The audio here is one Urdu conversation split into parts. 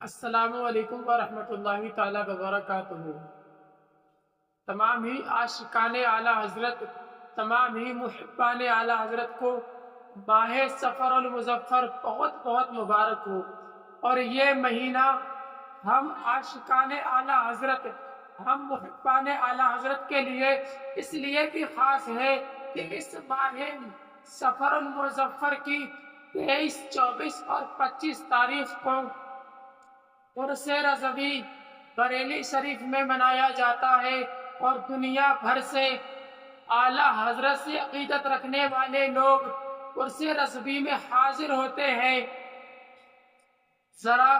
السلام علیکم ورحمۃ اللہ تعالیٰ وبرکاتہ۔ تمام ہی عاشقان اعلیٰ حضرت، تمام ہی محبان اعلیٰ حضرت کو ماہ سفر المظفر بہت بہت مبارک ہو۔ اور یہ مہینہ ہم عاشقان اعلیٰ حضرت، ہم محبان اعلیٰ حضرت کے لیے اس لیے بھی خاص ہے کہ اس ماہ سفر المظفر کی 23، 24 اور 25 تاریخ کو عرس رضوی بریلی شریف میں منایا جاتا ہے، اور دنیا بھر سے اعلیٰ حضرت سے عقیدت رکھنے والے لوگ عرس رضوی میں حاضر ہوتے ہیں۔ ذرا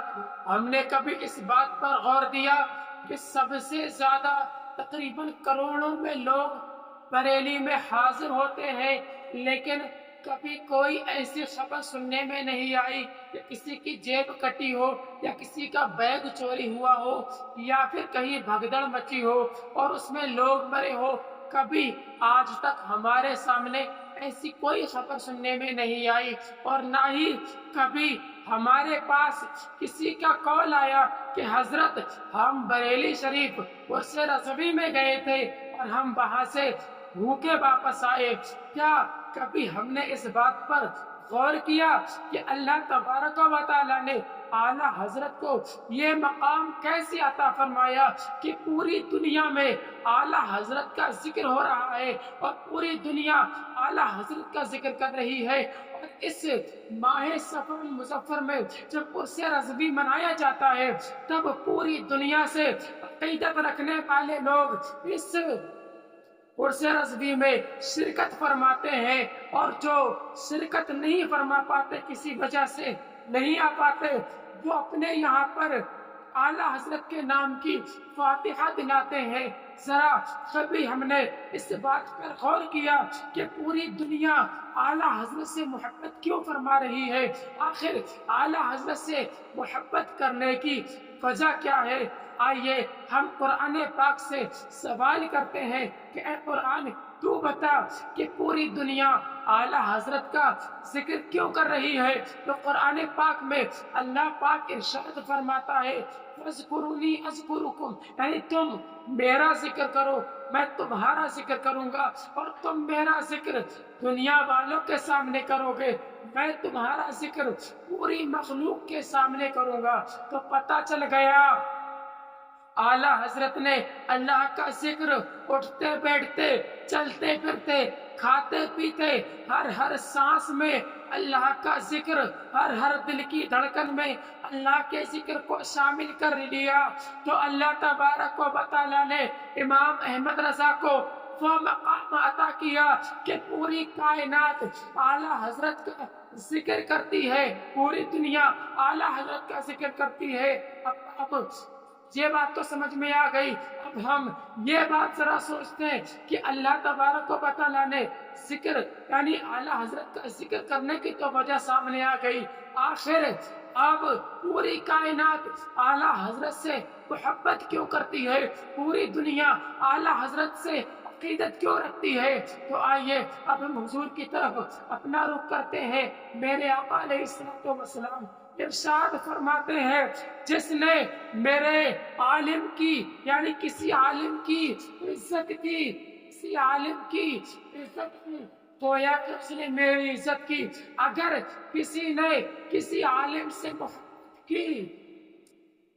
ہم نے کبھی اس بات پر غور دیا کہ سب سے زیادہ تقریباً کروڑوں میں لوگ بریلی میں حاضر ہوتے ہیں، لیکن کبھی کوئی ایسی خبر سننے میں نہیں آئی کہ کسی کی جیب کٹی ہو، یا کسی کا بیگ چوری ہوا ہو، یا پھر کہیں بھگدڑ مچی ہو اور اس میں لوگ مرے ہو۔ کبھی آج تک ہمارے سامنے ایسی کوئی خبر سننے میں نہیں آئی، اور نہ ہی کبھی ہمارے پاس کسی کا کال آیا کہ حضرت ہم بریلی شریف عرس رضوی میں گئے تھے اور ہم وہاں سے بھوکے واپس آئے۔ کیا کبھی ہم نے اس بات پر غور کیا کہ اللہ تبارک و تعالیٰ نے اعلیٰ حضرت کو یہ مقام کیسے عطا فرمایا کہ پوری دنیا میں اعلیٰ حضرت کا ذکر ہو رہا ہے، اور پوری دنیا اعلیٰ حضرت کا ذکر کر رہی ہے؟ اور اس ماہ سفر المظفر میں جب عرس رضوی منایا جاتا ہے، تب پوری دنیا سے عقیدت رکھنے والے لوگ اس عرس رضوی میں شرکت فرماتے ہیں، اور جو شرکت نہیں فرما پاتے، کسی وجہ سے نہیں آ پاتے، وہ اپنے یہاں پر اعلیٰ حضرت کے نام کی فاتحہ دلاتے ہیں۔ ذرا کبھی ہم نے اس بات پر غور کیا کہ پوری دنیا اعلیٰ حضرت سے محبت کیوں فرما رہی ہے؟ آخر اعلیٰ حضرت سے محبت کرنے کی وجہ کیا ہے؟ آئیے ہم قرآن پاک سے سوال کرتے ہیں کہ اے قرآن، تو بتا کہ پوری دنیا اعلیٰ حضرت کا ذکر کیوں کر رہی ہے؟ تو قرآن پاک میں اللہ پاک ارشاد فرماتا ہے، فاذکرونی اذکرکم، یعنی تم میرا ذکر کرو، میں تمہارا ذکر کروں گا، اور تم میرا ذکر دنیا والوں کے سامنے کرو گے، میں تمہارا ذکر پوری مخلوق کے سامنے کروں گا۔ تو پتہ چل گیا اعلیٰ حضرت نے اللہ کا ذکر اٹھتے بیٹھتے، چلتے پھرتے، کھاتے پیتے، ہر سانس میں اللہ کا ذکر، ہر دل کی دھڑکن میں اللہ کے ذکر کو شامل کر لیا۔ تو اللہ تبارک و تعالیٰ نے امام احمد رضا کو وہ مقام عطا کیا کہ پوری کائنات اعلیٰ حضرت کا ذکر کرتی ہے، پوری دنیا اعلیٰ حضرت کا ذکر کرتی ہے۔ اب یہ بات تو سمجھ میں آ گئی، اب ہم یہ بات ذرا سوچتے ہیں کہ اللہ تبارک و تعالیٰ نے ذکر یعنی اعلیٰ حضرت کا ذکر کرنے کی تو وجہ سامنے آ گئی، آخر اب پوری کائنات اعلیٰ حضرت سے محبت کیوں کرتی ہے؟ پوری دنیا اعلیٰ حضرت سے عقیدت کیوں رکھتی ہے؟ تو آئیے اب ہم حضور کی طرف اپنا رخ کرتے ہیں۔ میرے آقا علیہ الصلوۃ والسلام ارشاد فرماتے ہیں، جس نے میرے عالم کی یعنی کسی عالم کی عزت کی، کسی عالم کی عزت کی، گویا کہ اس نے میری عزت کی۔ اگر کسی نے کسی عالم سے محبت کی،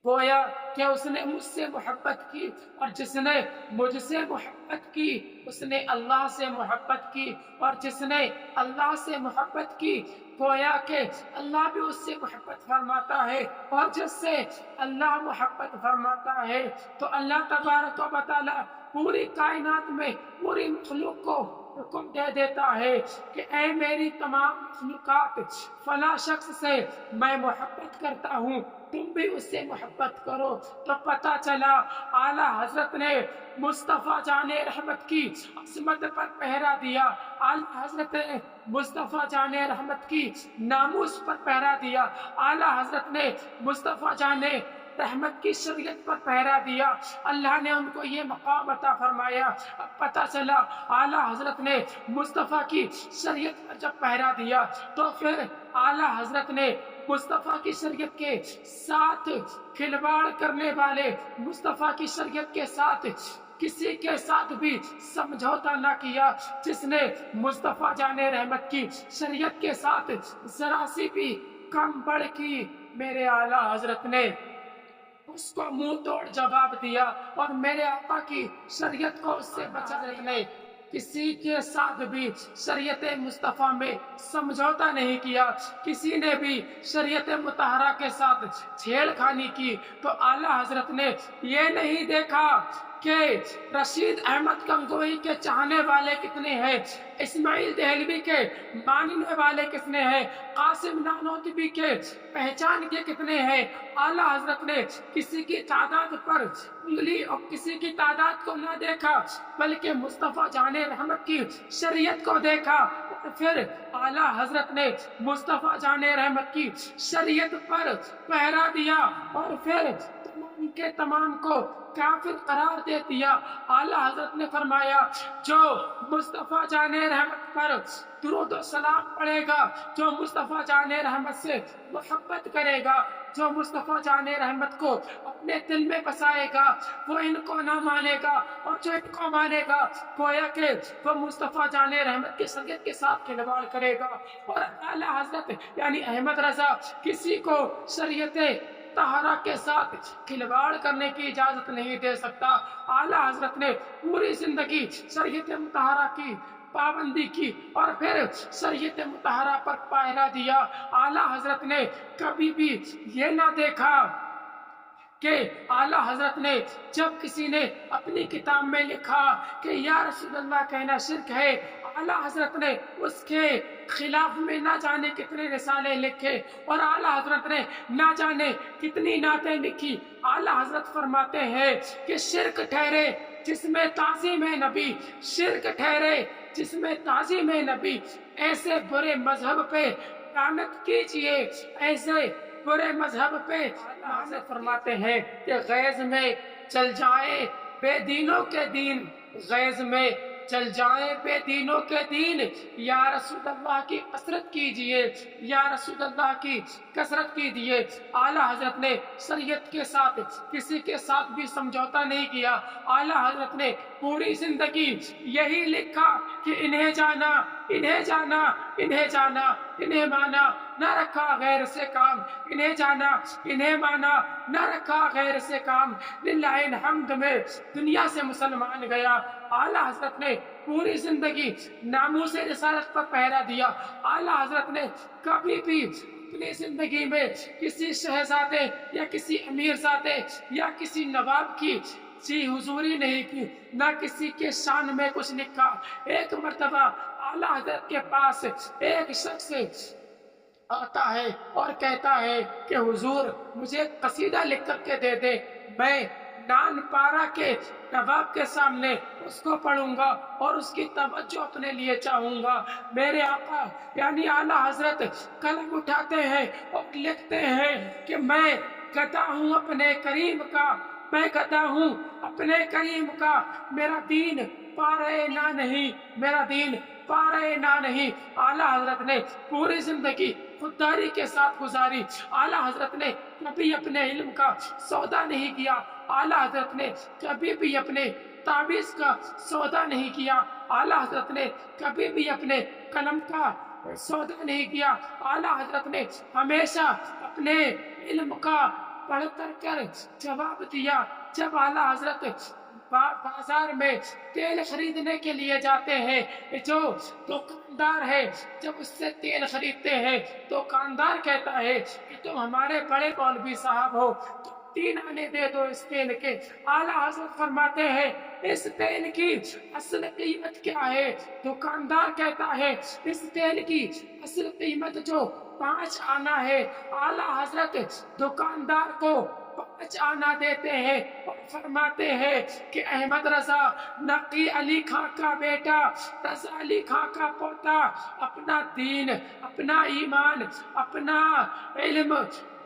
گویا کہ اس نے مجھ سے محبت کی، اور جس نے مجھ سے محبت کی اس نے اللہ سے محبت کی، اور جس نے اللہ سے محبت کی گویا کہ اللہ بھی اس سے محبت فرماتا ہے، اور جس سے اللہ محبت فرماتا ہے تو اللہ تبارک و تعالیٰ پوری کائنات میں پوری مخلوق کو حکم دے دیتا ہے کہ اے میری تمام مخلوقات، فلاں شخص سے میں محبت کرتا ہوں، تم بھی اس سے محبت کرو۔ تو پتہ چلا اعلیٰ حضرت نے مصطفیٰ جان رحمت کی عصمت پر پہرا دیا، اعلیٰ حضرت نے مصطفیٰ جان رحمت کی ناموس پر پہرا دیا، اعلیٰ حضرت نے مصطفیٰ جان رحمت کی شریعت پر پہرا دیا، اللہ نے ان کو یہ مقام عطا فرمایا۔ اب پتہ چلا اعلیٰ حضرت نے مصطفیٰ کی شریعت پر جب پہرا دیا تو پھر اعلیٰ حضرت نے مصطفیٰ کی شریعت کے ساتھ کھلواڑ کرنے والے، مصطفیٰ کی شریعت کے ساتھ کسی کے ساتھ بھی سمجھوتا نہ کیا، جس نے مصطفیٰ جان رحمت کی شریعت کے ساتھ ذرا سی بھی کم بڑھ کی، میرے اعلیٰ حضرت نے اس کو منہ توڑ جواب دیا، اور میرے آقا کی شریعت کو اس سے بچانے نے کسی کے ساتھ بھی شریعت مصطفیٰ میں سمجھوتا نہیں کیا، کسی نے بھی شریعت مطہرہ کے ساتھ چھیڑ خانی کی تو اعلیٰ حضرت نے یہ نہیں دیکھا کہ رشید احمد گنگوہی کے چاہنے والے کتنے ہیں، اسماعیل دہلوی کے ماننے والے کتنے ہیں، قاسم نانوتوی کے پہچان کے کتنے ہیں۔ اعلیٰ حضرت نے کسی کی تعداد پر انگلی اور کسی کی تعداد کو نہ دیکھا، بلکہ مصطفیٰ جان رحمت کی شریعت کو دیکھا، اور پھر اعلیٰ حضرت نے مصطفیٰ جان رحمت کی شریعت پر پہرا دیا، اور پھر تمام کے تمام کو کافر قرار دے دیا۔ اعلیٰ حضرت نے فرمایا جو مصطفیٰ جان رحمت پر درود و سلام پڑھے گا، جو مصطفیٰ جان رحمت سے محبت کرے گا، جو مصطفیٰ جان رحمت کو اپنے دل میں بسائے گا، وہ ان کو نہ مانے گا، اور جو ان کو مانے گا گویا کہ وہ مصطفیٰ جان رحمت کی شریعت کے ساتھ کھلواڑ کرے گا۔ اور اعلیٰ حضرت یعنی احمد رضا کسی کو شریعت طہارہ کے ساتھ کھلواڑ کرنے کی اجازت نہیں دے سکتا۔ اعلیٰ حضرت نے پوری زندگی شریعت مطہرہ کی پابندی کی، اور پھر شریعت مطہرہ پر پہرا دیا۔ اعلیٰ حضرت نے کبھی بھی یہ نہ دیکھا کہ اعلیٰ حضرت نے جب کسی نے اپنی کتاب میں لکھا کہ یا رسول اللہ کہنا شرک ہے، اعلیٰ حضرت نے اس کے خلاف میں نہ جانے کتنے رسالے لکھے، اور اعلیٰ حضرت نے نہ جانے کتنی نعتیں لکھی۔ اعلیٰ حضرت فرماتے ہیں کہ شرک ٹھہرے جس میں تعظیم نبی، شرک ٹھہرے جس میں تعظیم نبی، ایسے برے مذہب پہ لعنت کیجئے، ایسے برے مذہب پہ حضرت فرماتے ہیں کہ غیظ میں چل جائے بے دینوں کے دین، غیظ میں چل جائیں بے دینوں کے دین، یا رسول اللہ کی کثرت کیجئے، یا رسول اللہ کی کثرت کیجئے۔ اعلیٰ حضرت نے شریعت کے ساتھ کسی کے ساتھ بھی سمجھوتا نہیں کیا۔ اعلیٰ حضرت نے پوری زندگی یہی لکھا کہ انہیں جانا، انہیں جانا، انہیں جانا، انہیں مانا، نہ رکھا غیر سے کام، انہیں جانا، انہیں مانا، نہ رکھا غیر سے کام، للہ الحمد میں دنیا سے مسلمان گیا۔ اعلیٰ حضرت نے پوری زندگی ناموس رسالت پر پہرا دیا۔ اعلیٰ حضرت نے کبھی بھی اپنی زندگی میں کسی شہزادے یا کسی امیر زادے یا کسی نواب کی حضوری نہیں کی، نہ کسی کے شان میں کچھ لکھا۔ ایک مرتبہ اعلیٰ حضرت کے پاس ایک شخص آتا ہے اور کہتا ہے کہ حضور مجھے قصیدہ لکھ کر کے دے دے، میں نان پارا کے نواب کے سامنے اس کو پڑھوں گا اور اس کی توجہ اپنے لیے چاہوں گا۔ میرے آقا یعنی اعلیٰ حضرت قلم اٹھاتے ہیں اور لکھتے ہیں کہ میں گدا ہوں اپنے کریم کا، میں گدا ہوں اپنے کریم کا، میرا دین پارے نہ نہیں، میرا دین پارے نہ نہیں۔ اعلیٰ حضرت نے پوری زندگی خودداری کے ساتھ گزاری۔ اعلیٰ حضرت نے کبھی اپنے علم کا سودا نہیں کیا، اعلیٰ حضرت نے کبھی بھی اپنے تعویذ کا سودا نہیں کیا، اعلیٰ حضرت نے کبھی بھی اپنے قلم کا سودا نہیں کیا۔ اعلیٰ حضرت نے ہمیشہ اپنے علم کا پڑھ کر جواب دیا۔ جب اعلیٰ حضرت بازار میں تیل خریدنے کے لیے جاتے ہیں، جو دکاندار ہے جب اس سے تیل خریدتے ہیں، دکاندار کہتا ہے کہ تم ہمارے بڑے مولوی صاحب ہو، تو 3 آنے دے دو اس تیل کے۔ اعلیٰ حضرت فرماتے ہیں اس تیل کی اصل قیمت کیا ہے؟ دکاندار کہتا ہے اس تیل کی اصل قیمت جو 5 آنا ہے۔ اعلیٰ حضرت دکاندار کو 5 آنا دیتے ہیں اور فرماتے ہیں کہ احمد رضا نقی علی خاں کا بیٹا، رضا علی خاں کا پوتا، اپنا دین، اپنا ایمان، اپنا علم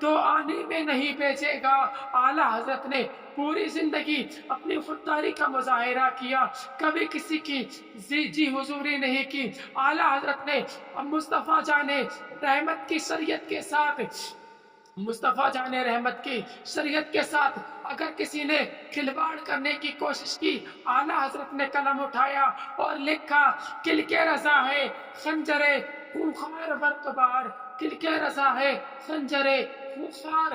تو آنے میں نہیں بیچے گا۔ اعلیٰ حضرت نے پوری زندگی اپنی خودداری کا مظاہرہ کیا، کبھی کسی کی جی حضوری نہیں کی۔ اعلیٰ حضرت نے مصطفیٰ جان رحمت کی شریعت کے ساتھ مصطفیٰ جان رحمت کی شریعت کے ساتھ اگر کسی نے کھلواڑ کرنے کی کوشش کی، اعلیٰ حضرت نے قلم اٹھایا اور لکھا کل کے رضا ہے خنجر خونخوار ورق بار، کل کے رضا ہے خنجر خونخوار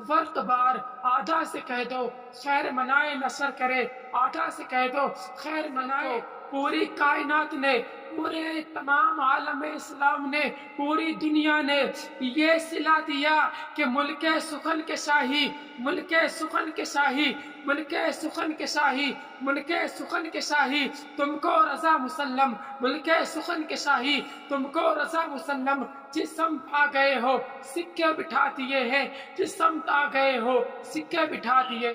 ورق بار۔ آدھا سے کہہ دو خیر منائے نثر کرے، آدھا سے کہہ دو خیر منائے۔ پوری کائنات نے، پورے تمام عالم اسلام نے، پوری دنیا نے یہ صلہ دیا کہ ملک سخن کے شاہی، ملک سخن کے شاہی، ملک سخن کے شاہی، ملک سخن کے شاہی تم کو رضا مسلم، ملک سخن کے شاہی تم کو رضا مسلم۔ جس سمت آ گئے ہو سکے بٹھا دیے ہیں، جس سمت آ گئے ہو سکے بٹھا دیے۔